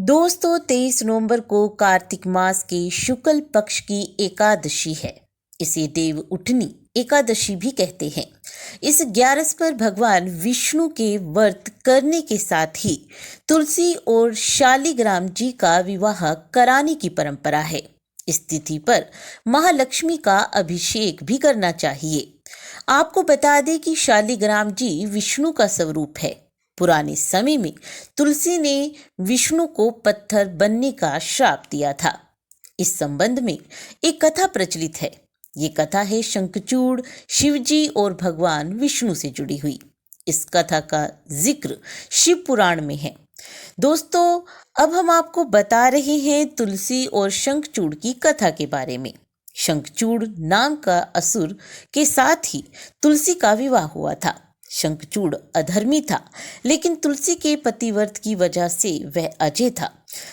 दोस्तों 23 नवंबर को कार्तिक मास के शुक्ल पक्ष की एकादशी है। इसे देव उठनी एकादशी भी कहते हैं। इस 11 पर भगवान विष्णु के व्रत करने के साथ ही तुलसी और शालिग्राम जी का विवाह कराने की परंपरा है। इस तिथि पर महालक्ष्मी का अभिषेक भी करना चाहिए। आपको बता दें कि शालिग्राम जी विष्णु का स्वरूप है। पुराने समय में तुलसी ने विष्णु को पत्थर बनने का श्राप दिया था। इस संबंध में एक कथा प्रचलित है। ये कथा है शंखचूड़ शिवजी और भगवान विष्णु से जुड़ी हुई। इस कथा का जिक्र शिव पुराण में है। दोस्तों, अब हम आपको बता रहे हैं तुलसी और शंखचूड़ की कथा के बारे में। शंखचूड़ नाम का असुर के साथ ही तुलसी का विवाह हुआ था। शंखचूड़ अधर्मी था, लेकिन तुलसी के पतिव्रत की वजह से वह अजय था।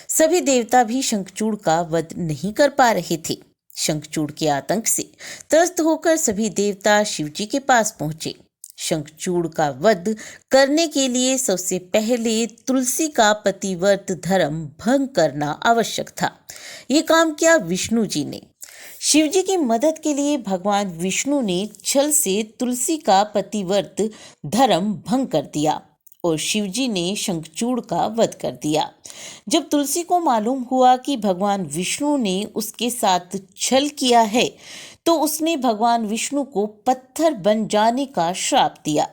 सभी देवता भी शंखचूड़ का वध नहीं कर पा रहे थे। शंखचूड़ के आतंक से त्रस्त होकर सभी देवता शिवजी के पास पहुंचे। शंखचूड़ का वध करने के लिए सबसे पहले तुलसी का पतिव्रत धर्म भंग करना आवश्यक था। ये काम किया विष्णु जी ने। शिवजी की मदद के लिए भगवान विष्णु ने छल से तुलसी का पतिव्रत धर्म भंग कर दिया और शिवजी ने शंखचूड़ का वध कर दिया। जब तुलसी को मालूम हुआ कि भगवान विष्णु ने उसके साथ छल किया है, तो उसने भगवान विष्णु को पत्थर बन जाने का श्राप दिया।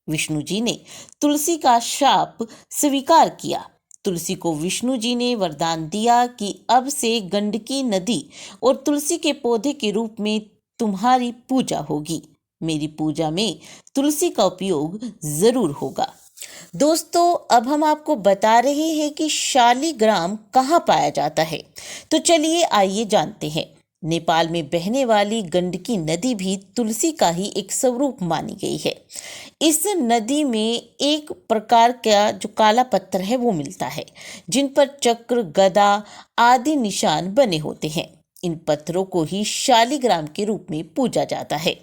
विष्णु जी ने तुलसी का श्राप स्वीकार किया। तुलसी को विष्णु जी ने वरदान दिया कि अब से गंडकी नदी और तुलसी के पौधे के रूप में तुम्हारी पूजा होगी। मेरी पूजा में तुलसी का उपयोग जरूर होगा। दोस्तों, अब हम आपको बता रहे हैं कि शालिग्राम कहाँ पाया जाता है। तो चलिए आइए जानते हैं। नेपाल में बहने वाली गंडकी नदी भी तुलसी का ही एक स्वरूप मानी गई है। इस नदी में एक प्रकार का जो काला पत्थर है वो मिलता है, जिन पर चक्र, गदा आदि निशान बने होते हैं। इन पत्थरों को ही शालिग्राम के रूप में पूजा जाता है।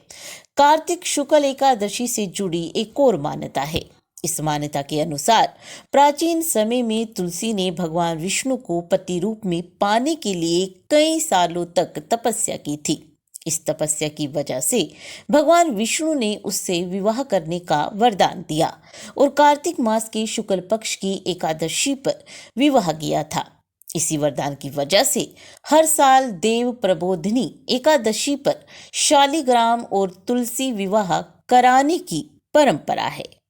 कार्तिक शुक्ल एकादशी से जुड़ी एक और मान्यता है। इस मान्यता के अनुसार प्राचीन समय में तुलसी ने भगवान विष्णु को पति रूप में पाने के लिए कई सालों तक तपस्या की थी। इस तपस्या की वजह से भगवान विष्णु ने उससे विवाह करने का वरदान दिया और कार्तिक मास के शुक्ल पक्ष की एकादशी पर विवाह किया था। इसी वरदान की वजह से हर साल देव प्रबोधिनी एकादशी पर शालिग्राम और तुलसी विवाह कराने की परंपरा है।